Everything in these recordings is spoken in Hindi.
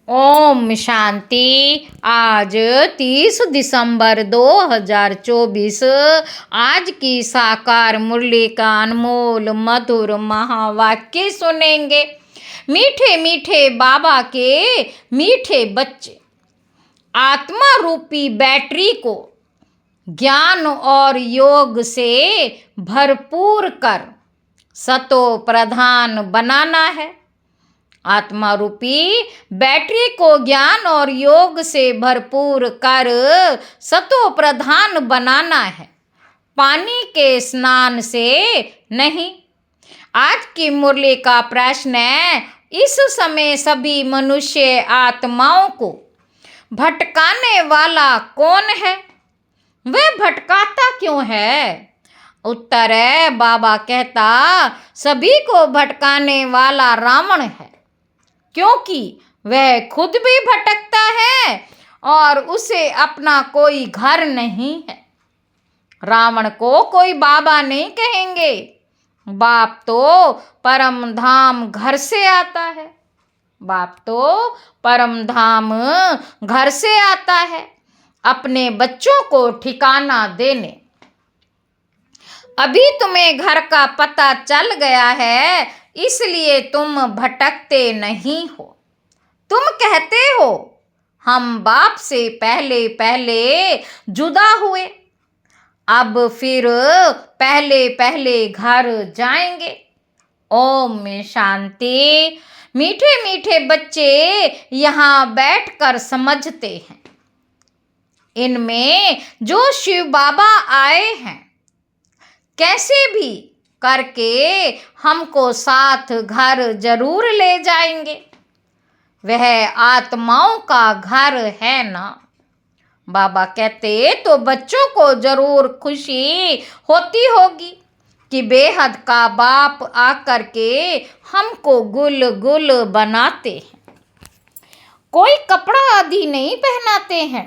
ओम शांति। आज 30 दिसंबर 2024। आज की साकार मुरली का अनमोल मधुर महावाक्य सुनेंगे। मीठे मीठे बाबा के मीठे बच्चे, आत्मा रूपी बैटरी को ज्ञान और योग से भरपूर कर सतो प्रधान बनाना है। आत्मा रूपी बैटरी को ज्ञान और योग से भरपूर कर सतो प्रधान बनाना है, पानी के स्नान से नहीं। आज की मुरली का प्रश्न है, इस समय सभी मनुष्य आत्माओं को भटकाने वाला कौन है? वह भटकाता क्यों है? उत्तर है, बाबा कहता सभी को भटकाने वाला रावण है, क्योंकि वह खुद भी भटकता है और उसे अपना कोई घर नहीं है। रावण को कोई बाबा नहीं कहेंगे। बाप तो परम धाम घर से आता है। बाप तो परम धाम घर से आता है, अपने बच्चों को ठिकाना देने। अभी तुम्हें घर का पता चल गया है, इसलिए तुम भटकते नहीं हो। तुम कहते हो हम बाप से पहले पहले जुदा हुए, अब फिर पहले पहले घर जाएंगे। ओम शांति। मीठे मीठे बच्चे यहाँ बैठकर समझते हैं, इनमें जो शिव बाबा आए हैं कैसे भी करके हमको साथ घर जरूर ले जाएंगे। वह आत्माओं का घर है ना। बाबा कहते तो बच्चों को जरूर खुशी होती होगी कि बेहद का बाप आकर के हमको गुल गुल बनाते हैं। कोई कपड़ा आदि नहीं पहनाते हैं।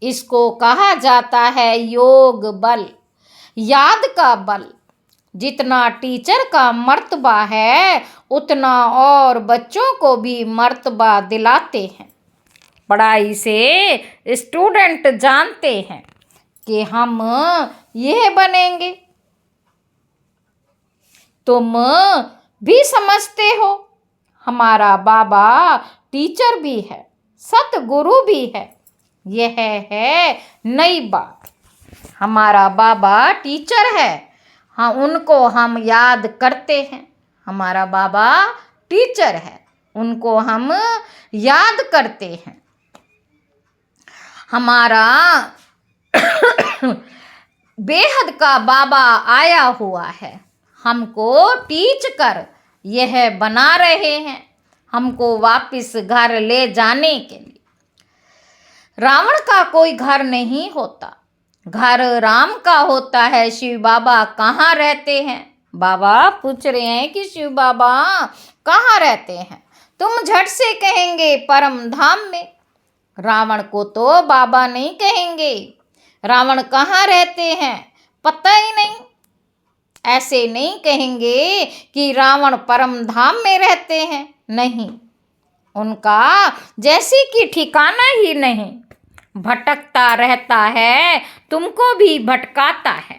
इसको कहा जाता है योग बल, याद का बल। जितना टीचर का मर्तबा है उतना और बच्चों को भी मर्तबा दिलाते हैं। पढ़ाई से स्टूडेंट जानते हैं कि हम यह बनेंगे। तुम भी समझते हो हमारा बाबा टीचर भी है, सतगुरु भी है। यह है नई बात। हमारा बाबा टीचर है, हाँ, उनको हम याद करते हैं। हमारा बाबा टीचर है, उनको हम याद करते हैं। हमारा बेहद का बाबा आया हुआ है, हमको टीच कर यह बना रहे हैं, हमको वापस घर ले जाने के लिए। रावण का कोई घर नहीं होता, घर राम का होता है। शिव बाबा कहाँ रहते हैं? बाबा पूछ रहे हैं कि शिव बाबा कहाँ रहते हैं? तुम झट से कहेंगे परम धाम में। रावण को तो बाबा नहीं कहेंगे। रावण कहाँ रहते हैं पता ही नहीं। ऐसे नहीं कहेंगे कि रावण परम धाम में रहते हैं, नहीं, उनका जैसे कि ठिकाना ही नहीं। भटकता रहता है, तुमको भी भटकाता है।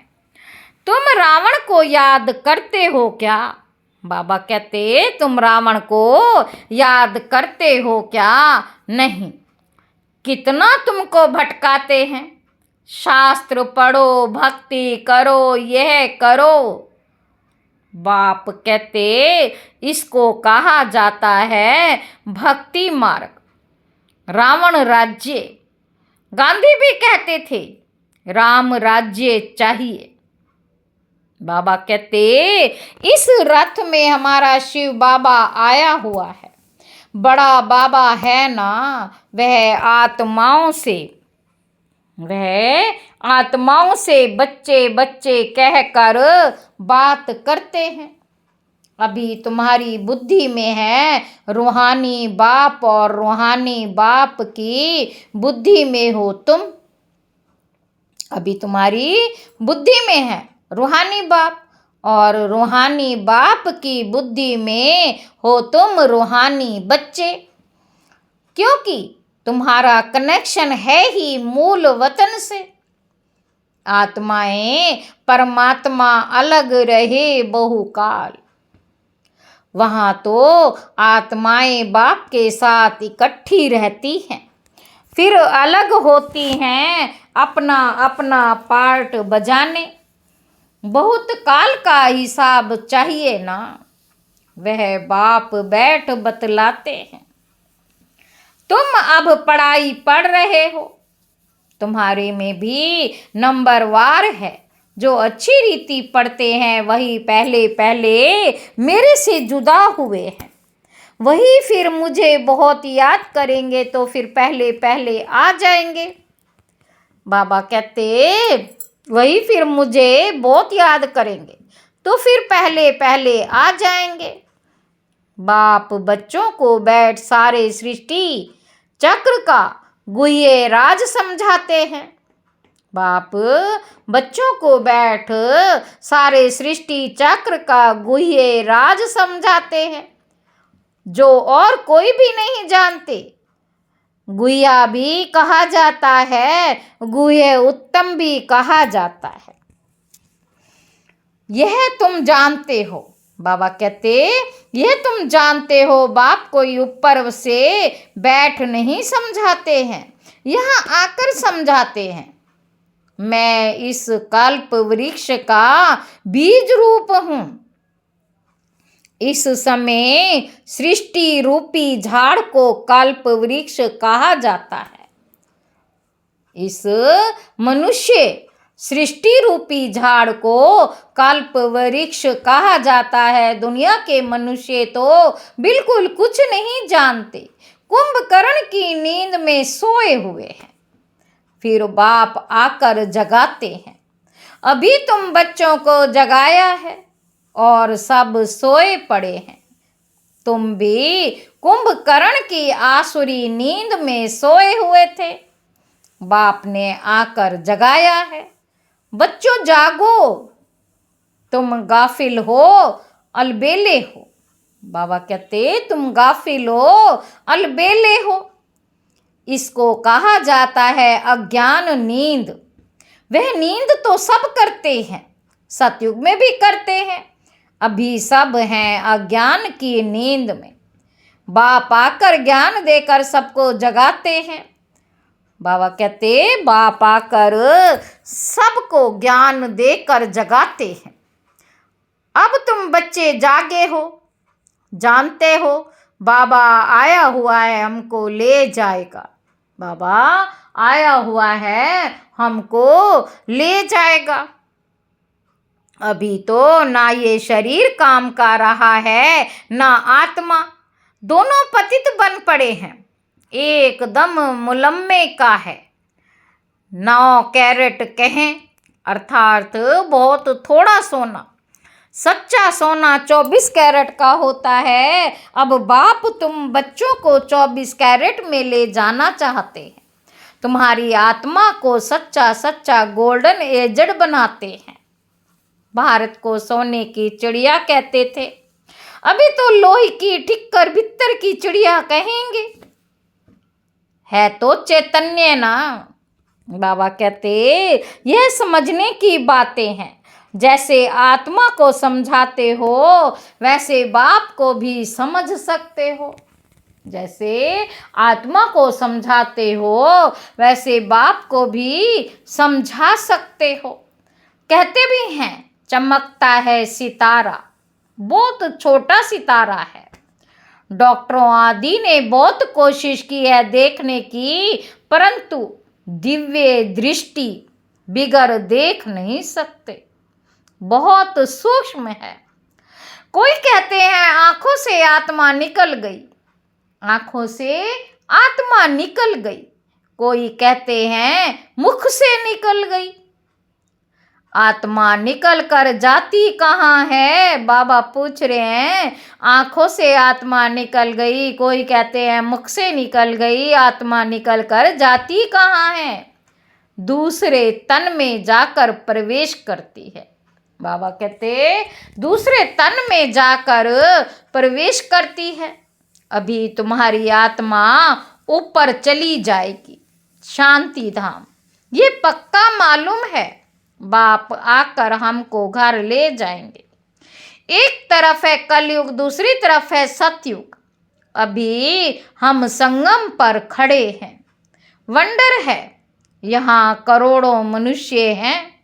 तुम रावण को याद करते हो क्या? बाबा कहते तुम रावण को याद करते हो क्या? नहीं। कितना तुमको भटकाते हैं। शास्त्र पढ़ो, भक्ति करो, यह करो। बाप कहते इसको कहा जाता है भक्ति मार्ग। रावण राज्य, गांधी भी कहते थे राम राज्य चाहिए। बाबा कहते इस रथ में हमारा शिव बाबा आया हुआ है। बड़ा बाबा है ना, वह आत्माओं से बच्चे बच्चे कहकर बात करते हैं। अभी तुम्हारी बुद्धि में है रूहानी बाप, और रूहानी बाप की बुद्धि में हो तुम। अभी तुम्हारी बुद्धि में है रूहानी बाप, और रूहानी बाप की बुद्धि में हो तुम रूहानी बच्चे। क्योंकि तुम्हारा कनेक्शन है ही मूल वतन से। आत्माएं परमात्मा अलग रहे बहुकाल, वहाँ तो आत्माएं बाप के साथ इकट्ठी रहती हैं, फिर अलग होती हैं अपना अपना पार्ट बजाने। बहुत काल का हिसाब चाहिए ना, वह बाप बैठ बतलाते हैं। तुम अब पढ़ाई पढ़ रहे हो, तुम्हारे में भी नंबरवार है। जो अच्छी रीति पढ़ते हैं वही पहले पहले मेरे से जुदा हुए हैं, वही फिर मुझे बहुत याद करेंगे तो फिर पहले पहले आ जाएंगे। बाबा कहते वही फिर मुझे बहुत याद करेंगे तो फिर पहले पहले आ जाएंगे। बाप बच्चों को बैठ सारे सृष्टि चक्र का गुह्य राज समझाते हैं। बाप बच्चों को बैठ सारे सृष्टि चक्र का गुह्य राज समझाते हैं, जो और कोई भी नहीं जानते। गुह्या भी कहा जाता है, गुह्य उत्तम भी कहा जाता है। यह तुम जानते हो, बाबा कहते यह तुम जानते हो। बाप कोई ऊपर से बैठ नहीं समझाते हैं, यहाँ आकर समझाते हैं। मैं इस कल्प वृक्ष का बीज रूप हूँ। इस समय सृष्टि रूपी झाड़ को कल्प वृक्ष कहा जाता है। इस मनुष्य सृष्टि रूपी झाड़ को कल्प वृक्ष कहा जाता है। दुनिया के मनुष्य तो बिल्कुल कुछ नहीं जानते, कुंभकर्ण की नींद में सोए हुए हैं, फिर बाप आकर जगाते हैं। अभी तुम बच्चों को जगाया है और सब सोए पड़े हैं। तुम भी कुंभकर्ण की आसुरी नींद में सोए हुए थे, बाप ने आकर जगाया है। बच्चों जागो, तुम गाफिल हो, अलबेले हो। बाबा कहते तुम गाफिल हो, अलबेले हो। इसको कहा जाता है अज्ञान नींद। वह नींद तो सब करते हैं, सतयुग में भी करते हैं, अभी सब हैं अज्ञान की नींद में। बाप आकर ज्ञान देकर सबको जगाते हैं। बाबा कहते बाप आकर सबको ज्ञान देकर जगाते हैं। अब तुम बच्चे जागे हो, जानते हो बाबा आया हुआ है, हमको ले जाएगा। बाबा आया हुआ है, हमको ले जाएगा। अभी तो ना ये शरीर काम कर रहा है, ना आत्मा, दोनों पतित बन पड़े हैं, एकदम मुलम्मे का है। 9 कैरेट कहें, अर्थात बहुत थोड़ा सोना। सच्चा सोना 24 कैरेट का होता है। अब बाप तुम बच्चों को 24 कैरेट में ले जाना चाहते हैं। तुम्हारी आत्मा को सच्चा सच्चा गोल्डन एजड बनाते हैं। भारत को सोने की चिड़िया कहते थे, अभी तो लोही की ठिक्कर भित्तर की चिड़िया कहेंगे। है तो चैतन्य ना। बाबा कहते यह समझने की बातें हैं। जैसे आत्मा को समझाते हो वैसे बाप को भी समझ सकते हो। जैसे आत्मा को समझाते हो वैसे बाप को भी समझा सकते हो। कहते भी हैं चमकता है सितारा, बहुत छोटा सितारा है। डॉक्टरों आदि ने बहुत कोशिश की है देखने की, परंतु दिव्य दृष्टि बिगर देख नहीं सकते, बहुत सूक्ष्म है। कोई कहते हैं आंखों से आत्मा निकल गई, आंखों से आत्मा निकल गई। कोई कहते हैं मुख से निकल गई। आत्मा निकल कर जाती कहाँ है? बाबा पूछ रहे हैं। आंखों से आत्मा निकल गई, कोई कहते हैं मुख से निकल गई। आत्मा निकल कर जाती कहाँ है? दूसरे तन में जाकर प्रवेश करती है। बाबा कहते दूसरे तन में जाकर प्रवेश करती है। अभी तुम्हारी आत्मा ऊपर चली जाएगी शांति धाम। ये पक्का मालूम है, बाप आकर हमको घर ले जाएंगे। एक तरफ है कलयुग, दूसरी तरफ है सतयुग। अभी हम संगम पर खड़े हैं। वंडर है, यहाँ करोड़ों मनुष्य हैं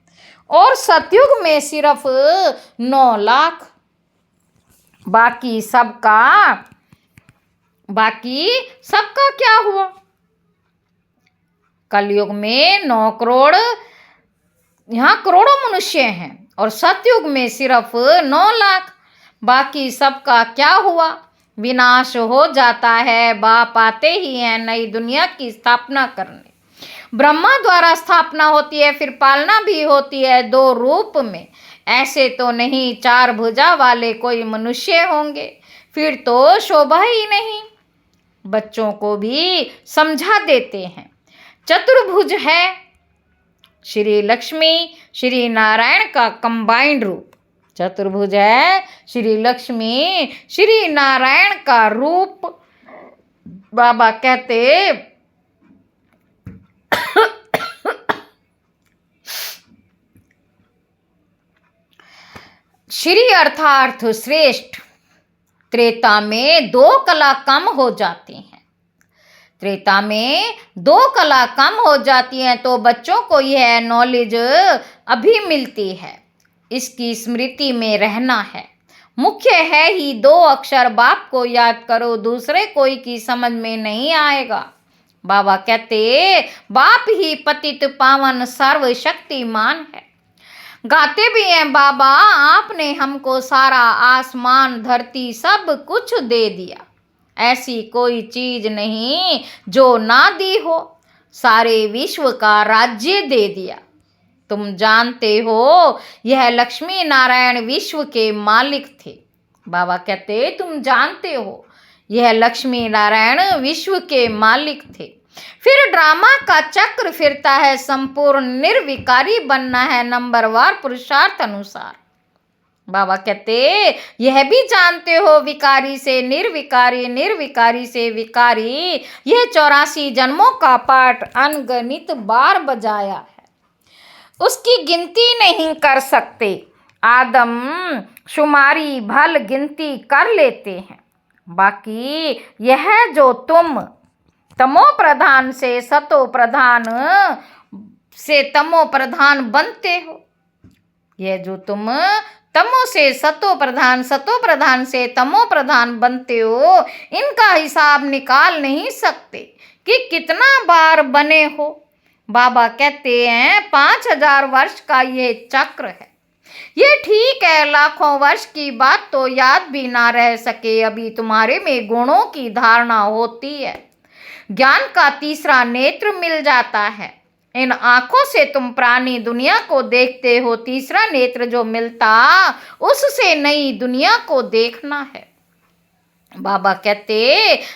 और सतयुग में सिर्फ 9 लाख। बाकी सबका क्या हुआ? कलयुग में 9 करोड़, यहाँ करोड़ों मनुष्य हैं और सतयुग में सिर्फ 9 लाख। बाकी सबका क्या हुआ? विनाश हो जाता है। बाप आते ही हैं नई दुनिया की स्थापना करने। ब्रह्मा द्वारा स्थापना होती है, फिर पालना भी होती है 2 रूप में। ऐसे तो नहीं 4 भुजा वाले कोई मनुष्य होंगे, फिर तो शोभा ही नहीं। बच्चों को भी समझा देते हैं। चतुर्भुज है श्री लक्ष्मी श्री नारायण का कंबाइंड रूप। चतुर्भुज है श्री लक्ष्मी श्री नारायण का रूप। बाबा कहते श्री अर्थार्थ श्रेष्ठ। त्रेता में 2 कला कम हो जाती हैं। त्रेता में 2 कला कम हो जाती हैं तो बच्चों को यह नॉलेज अभी मिलती है। इसकी स्मृति में रहना है। मुख्य है ही 2 अक्षर। बाप को याद करो, दूसरे कोई की समझ में नहीं आएगा। बाबा कहते बाप ही पतित पावन सर्वशक्तिमान है। गाते भी हैं बाबा, आपने हमको सारा आसमान धरती सब कुछ दे दिया। ऐसी कोई चीज नहीं जो ना दी हो। सारे विश्व का राज्य दे दिया। तुम जानते हो यह लक्ष्मी नारायण विश्व के मालिक थे। बाबा कहते तुम जानते हो यह लक्ष्मी नारायण विश्व के मालिक थे। फिर ड्रामा का चक्र फिरता है। संपूर्ण निर्विकारी बनना है नंबरवार पुरुषार्थ अनुसार। बाबा कहते यह भी जानते हो विकारी से निर्विकारी, निर्विकारी से विकारी। यह 84 जन्मों का पाठ अनगिनत बार बजाया है, उसकी गिनती नहीं कर सकते। आदम शुमारी भल गिनती कर लेते हैं। बाकी यह जो तुम तमो प्रधान से सतो प्रधान से तमो प्रधान बनते हो, यह जो तुम तमो से सतो प्रधान से तमो प्रधान बनते हो, इनका हिसाब निकाल नहीं सकते कि कितना बार बने हो। बाबा कहते हैं 5000 वर्ष का ये चक्र है। ये ठीक है, लाखों वर्ष की बात तो याद भी ना रह सके। अभी तुम्हारे में गुणों की धारणा होती है। ज्ञान का तीसरा नेत्र मिल जाता है। इन आंखों से तुम प्राणी दुनिया को देखते हो। तीसरा नेत्र जो मिलता, उससे नई दुनिया को देखना है। बाबा कहते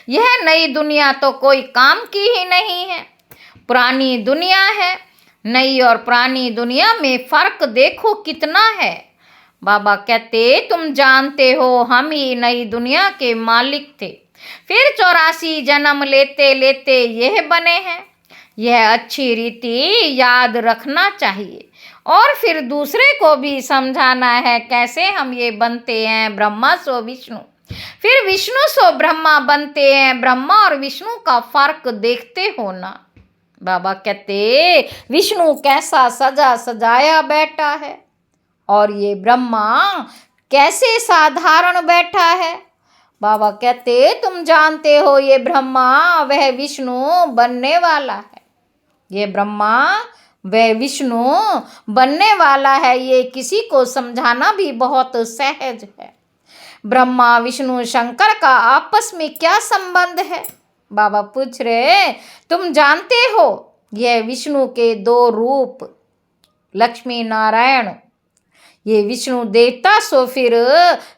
यह नई दुनिया तो कोई काम की ही नहीं है, पुरानी दुनिया है। नई और पुरानी दुनिया में फर्क देखो कितना है। बाबा कहते तुम जानते हो हम ही नई दुनिया के मालिक थे, फिर 84 जन्म लेते लेते यह बने हैं। यह अच्छी रीति याद रखना चाहिए और फिर दूसरे को भी समझाना है कैसे हम ये बनते हैं। ब्रह्मा सो विष्णु, फिर विष्णु सो ब्रह्मा बनते हैं। ब्रह्मा और विष्णु का फर्क देखते हो ना। बाबा कहते विष्णु कैसा सजा सजाया बैठा है और ये ब्रह्मा कैसे साधारण बैठा है। बाबा कहते तुम जानते हो ये ब्रह्मा वह विष्णु बनने वाला है। ये ब्रह्मा वह विष्णु बनने वाला है। ये किसी को समझाना भी बहुत सहज है। ब्रह्मा विष्णु शंकर का आपस में क्या संबंध है? बाबा पूछ रहे तुम जानते हो यह विष्णु के 2 रूप लक्ष्मी नारायण। ये विष्णु देवता सो फिर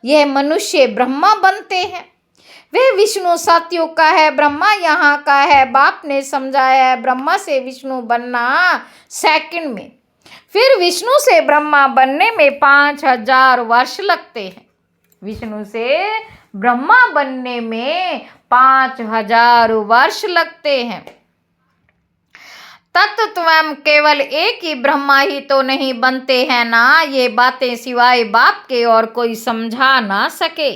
यह मनुष्य ब्रह्मा बनते हैं। वे विष्णु सतयुग का है, ब्रह्मा यहाँ का है। बाप ने समझाया है ब्रह्मा से विष्णु बनना सेकंड में, फिर विष्णु से ब्रह्मा बनने में 5000 वर्ष लगते हैं। विष्णु से ब्रह्मा बनने में 5,000 वर्ष लगते हैं। तत्वम केवल एक ही ब्रह्मा ही तो नहीं बनते हैं ना, ये बातें सिवाय बाप के और कोई समझा ना सके।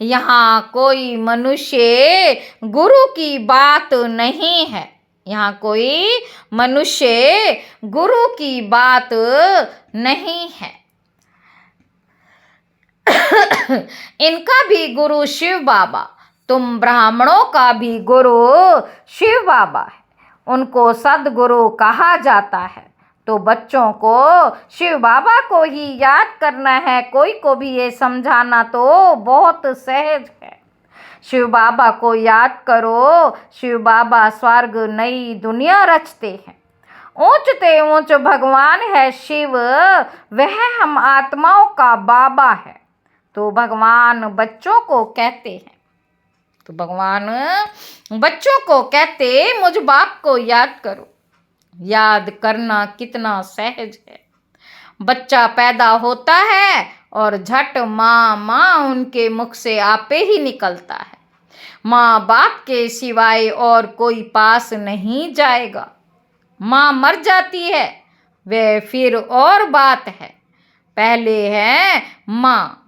यहाँ कोई मनुष्य गुरु की बात नहीं है, यहाँ कोई मनुष्य गुरु की बात नहीं है। इनका भी गुरु शिव बाबा, तुम ब्राह्मणों का भी गुरु शिव बाबा है। उनको सदगुरु कहा जाता है, तो बच्चों को शिव बाबा को ही याद करना है। कोई को भी ये समझाना तो बहुत सहज है। शिव बाबा को याद करो, शिव बाबा स्वर्ग नई दुनिया रचते हैं। ऊंचते ऊंच भगवान है शिव, वह हम आत्माओं का बाबा है। तो भगवान बच्चों को कहते हैं, तो भगवान बच्चों को कहते मुझ बाप को याद करो। याद करना कितना सहज है। बच्चा पैदा होता है और झट माँ माँ उनके मुख से आपे ही निकलता है। माँ बाप के सिवाय और कोई पास नहीं जाएगा। माँ मर जाती है, वह फिर और बात है। पहले है माँ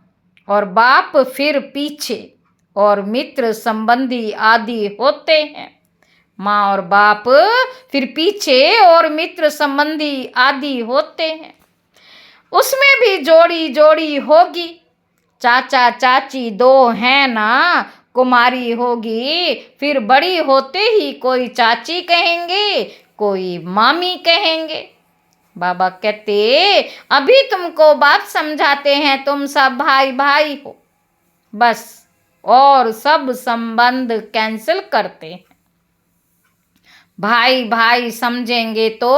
और बाप फिर पीछे, और मित्र संबंधी आदि होते हैं। माँ और बाप फिर पीछे और मित्र संबंधी आदि होते हैं। उसमें भी जोड़ी जोड़ी होगी। चाचा चाची दो हैं ना, कुमारी होगी, फिर बड़ी होते ही कोई चाची कहेंगे, कोई मामी कहेंगे। बाबा कहते अभी तुमको बाप समझाते हैं, तुम सब भाई भाई हो बस, और सब संबंध कैंसिल करते हैं। भाई भाई समझेंगे तो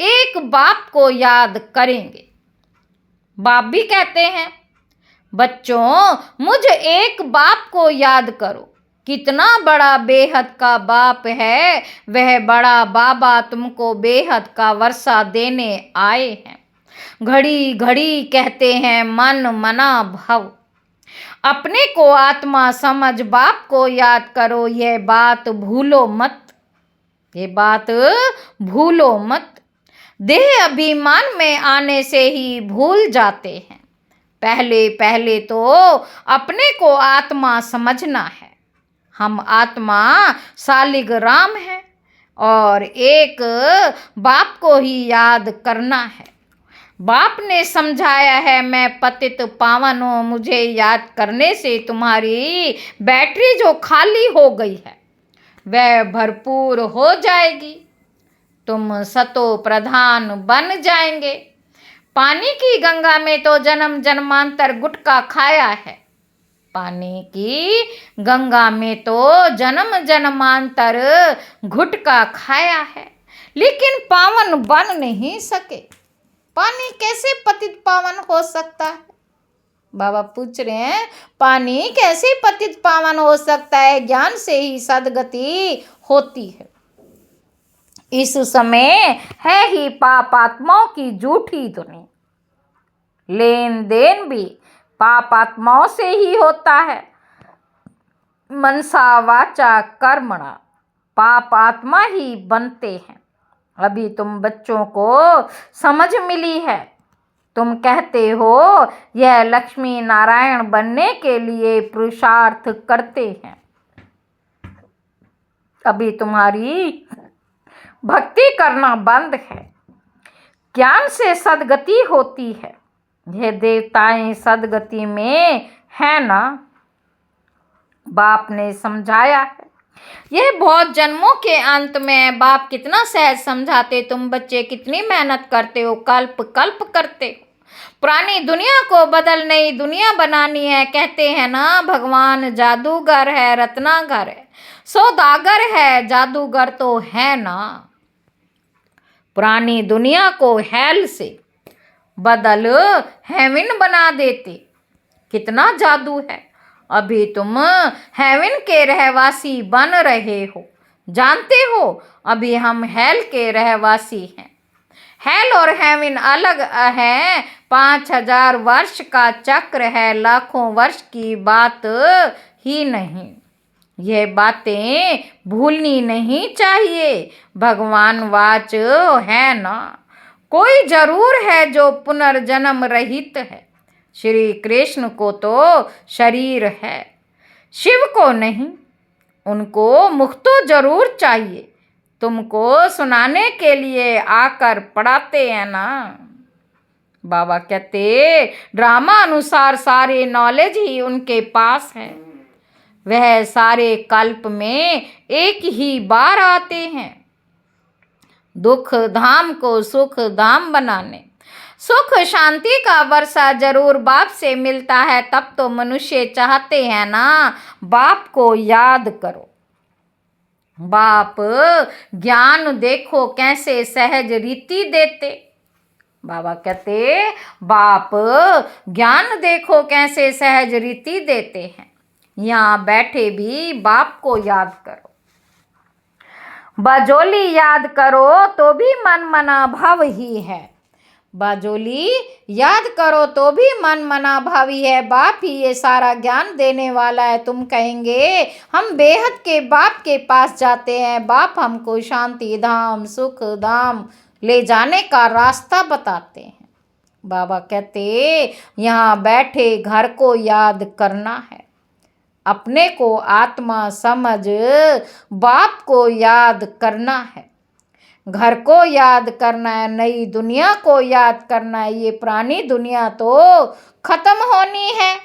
एक बाप को याद करेंगे। बाप भी कहते हैं बच्चों मुझ एक बाप को याद करो। कितना बड़ा बेहद का बाप है, वह बड़ा बाबा तुमको बेहद का वर्षा देने आए हैं। घड़ी घड़ी कहते हैं मन मना भव। अपने को आत्मा समझ बाप को याद करो, यह बात भूलो मत, ये बात भूलो मत। देह अभिमान में आने से ही भूल जाते हैं। पहले पहले तो अपने को आत्मा समझना है। हम आत्मा सालिग्राम है और एक बाप को ही याद करना है। बाप ने समझाया है मैं पतित पावन हूँ, मुझे याद करने से तुम्हारी बैटरी जो खाली हो गई है वह भरपूर हो जाएगी। तुम सतो प्रधान बन जाएंगे। पानी की गंगा में तो जन्म जन्मांतर गुटखा खाया है। पानी की गंगा में तो जन्म जन्मांतर गुटखा खाया है, लेकिन पावन बन नहीं सके। पानी कैसे पतित पावन हो सकता है? बाबा पूछ रहे हैं पानी कैसे पतित पावन हो सकता है? ज्ञान से ही सदगति होती है। इस समय है ही पाप आत्माओं की झूठी दुनिया। लेन देन भी पाप आत्माओं से ही होता है। मनसा वाचा कर्मणा पाप आत्मा ही बनते हैं। अभी तुम बच्चों को समझ मिली है। तुम कहते हो यह लक्ष्मी नारायण बनने के लिए पुरुषार्थ करते हैं। अभी तुम्हारी भक्ति करना बंद है। ज्ञान से सदगति होती है। यह देवताएं सदगति में है ना, बाप ने समझाया है। यह बहुत जन्मों के अंत में बाप कितना सहज समझाते। तुम बच्चे कितनी मेहनत करते हो, कल्प कल्प करते हो। पुरानी दुनिया को बदल नई दुनिया बनानी है। कहते हैं ना भगवान जादूगर है, रत्नागर है, सौदागर है, जादूगर तो है ना। पुरानी दुनिया को हेल से बदल हेवन बना देते। कितना जादू है। अभी तुम हेवन के रहवासी बन रहे हो। जानते हो अभी हम हेल के रहवासी हैं। हेल और हेवन अलग है। 5,000 वर्ष का चक्र है, लाखों वर्ष की बात ही नहीं। यह बातें भूलनी नहीं चाहिए। भगवान वाच है ना, कोई जरूर है जो पुनर्जन्म रहित है। श्री कृष्ण को तो शरीर है, शिव को नहीं। उनको मुख तो जरूर चाहिए, तुमको सुनाने के लिए आकर पढ़ाते हैं ना। बाबा कहते ड्रामा अनुसार सारे नॉलेज ही उनके पास है। वह सारे कल्प में एक ही बार आते हैं, दुख धाम को सुख धाम बनाने। सुख शांति का वर्षा जरूर बाप से मिलता है, तब तो मनुष्य चाहते हैं ना बाप को याद करो। बाप ज्ञान देखो कैसे सहज रीति देते। बाबा कहते बाप ज्ञान देखो कैसे सहज रीति देते हैं। यहाँ बैठे भी बाप को याद करो। बाजोली याद करो तो भी मन मना भाव ही है। बाजोली याद करो तो भी मन मना भावी है। बाप ही ये सारा ज्ञान देने वाला है। तुम कहेंगे हम बेहद के बाप के पास जाते हैं, बाप हमको शांति धाम सुख धाम ले जाने का रास्ता बताते हैं। बाबा कहते यहाँ बैठे घर को याद करना है, अपने को आत्मा समझ बाप को याद करना है। घर को याद करना है, नई दुनिया को याद करना है। ये पुरानी दुनिया तो खत्म होनी है।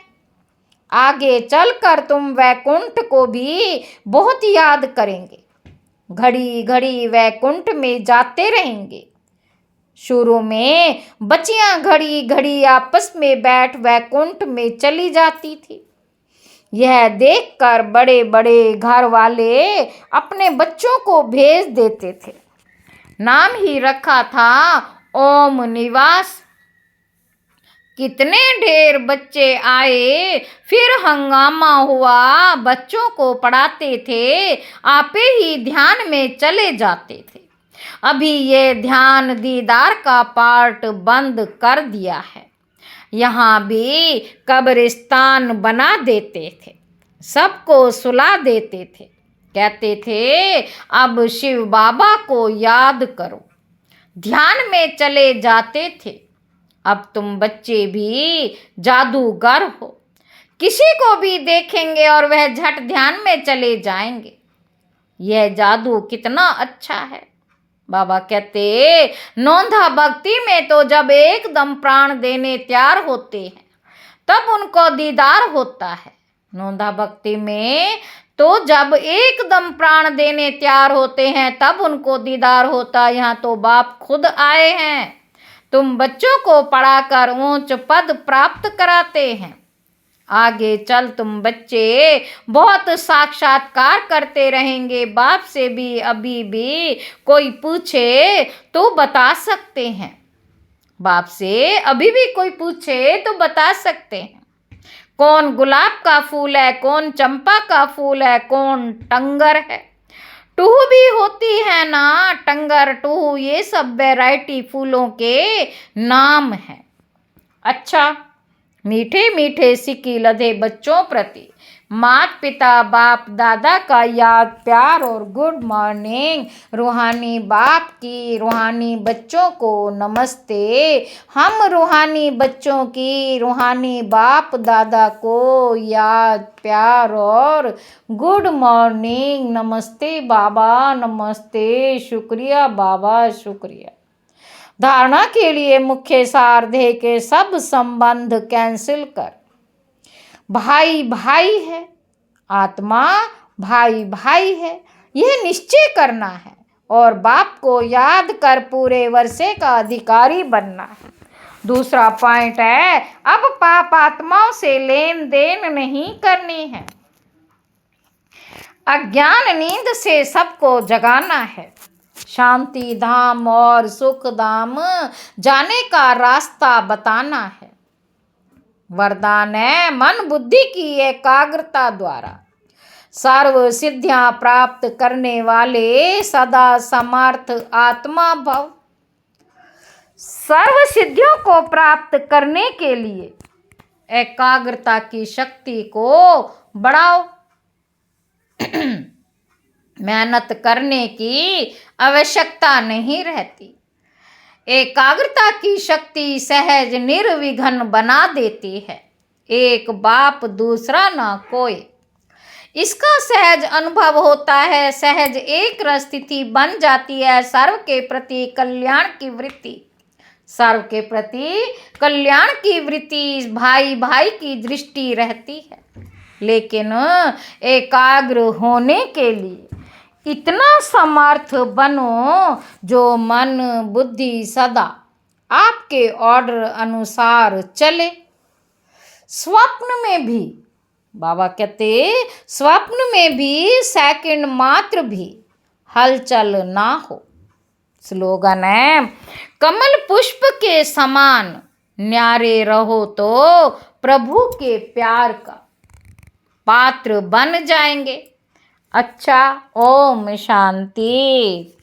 आगे चलकर तुम वैकुंठ को भी बहुत याद करेंगे, घड़ी घड़ी वैकुंठ में जाते रहेंगे। शुरू में बच्चियां घड़ी घड़ी आपस में बैठ वैकुंठ में चली जाती थी। यह देखकर बड़े बड़े घर वाले अपने बच्चों को भेज देते थे। नाम ही रखा था ओम निवास। कितने ढेर बच्चे आए, फिर हंगामा हुआ। बच्चों को पढ़ाते थे, आपे ही ध्यान में चले जाते थे। अभी ये ध्यान दीदार का पार्ट बंद कर दिया है। यहाँ भी कब्रिस्तान बना देते थे, सबको सुला देते थे। कहते थे अब शिव बाबा को याद करो, ध्यान में चले जाते थे। अब तुम बच्चे भी जादूगर हो, किसी को भी देखेंगे और वह झट ध्यान में चले जाएंगे। यह जादू कितना अच्छा है। बाबा कहते नौंधा भक्ति में तो जब एकदम प्राण देने तैयार होते हैं तब उनको दीदार होता है। नौंधा भक्ति में तो जब एकदम प्राण देने तैयार होते हैं तब उनको दीदार होता है। यहाँ तो बाप खुद आए हैं, तुम बच्चों को पढ़ाकर ऊंच पद प्राप्त कराते हैं। आगे चल तुम बच्चे बहुत साक्षात्कार करते रहेंगे। बाप से भी अभी भी कोई पूछे तो बता सकते हैं। बाप से अभी भी कोई पूछे तो बता सकते हैं। कौन गुलाब का फूल है, कौन चंपा का फूल है, कौन टंगर है। टूहू भी होती है ना, टंगर टूहू ये सब वैरायटी फूलों के नाम हैं। अच्छा, मीठे मीठे सिक्की लदे बच्चों प्रति माता पिता बाप दादा का याद प्यार और गुड मॉर्निंग। रूहानी बाप की रूहानी बच्चों को नमस्ते। हम रूहानी बच्चों की रूहानी बाप दादा को याद प्यार और गुड मॉर्निंग। नमस्ते बाबा, नमस्ते, शुक्रिया बाबा, शुक्रिया। धारणा के लिए मुख्य सार देह के सब संबंध कैंसिल कर। भाई भाई है, आत्मा भाई भाई है, यह निश्चय करना है और बाप को याद कर पूरे वर्षे का अधिकारी बनना है। दूसरा पॉइंट है अब पाप आत्माओं से लेन देन नहीं करनी है। अज्ञान नींद से सबको जगाना है। शांति धाम और सुख धाम जाने का रास्ता बताना है। वरदान है मन बुद्धि की एकाग्रता द्वारा सर्व सिद्धियां प्राप्त करने वाले सदा समर्थ आत्मा भव। सर्व सिद्धियों को प्राप्त करने के लिए एकाग्रता की शक्ति को बढ़ाओ। मेहनत करने की आवश्यकता नहीं रहती। एकाग्रता की शक्ति सहज निर्विघ्न बना देती है। एक बाप दूसरा ना कोई, इसका सहज अनुभव होता है। सहज एक स्थिति बन जाती है। सर्व के प्रति कल्याण की वृत्ति, सर्व के प्रति कल्याण की वृत्ति, भाई भाई की दृष्टि रहती है। लेकिन एकाग्र होने के लिए इतना समर्थ बनो जो मन बुद्धि सदा आपके ऑर्डर अनुसार चले। स्वप्न में भी, बाबा कहते, स्वप्न में भी सेकंड मात्र भी हलचल ना हो। स्लोगन है, कमल पुष्प के समान न्यारे रहो तो प्रभु के प्यार का पात्र बन जाएंगे। अच्छा, ओम शांति।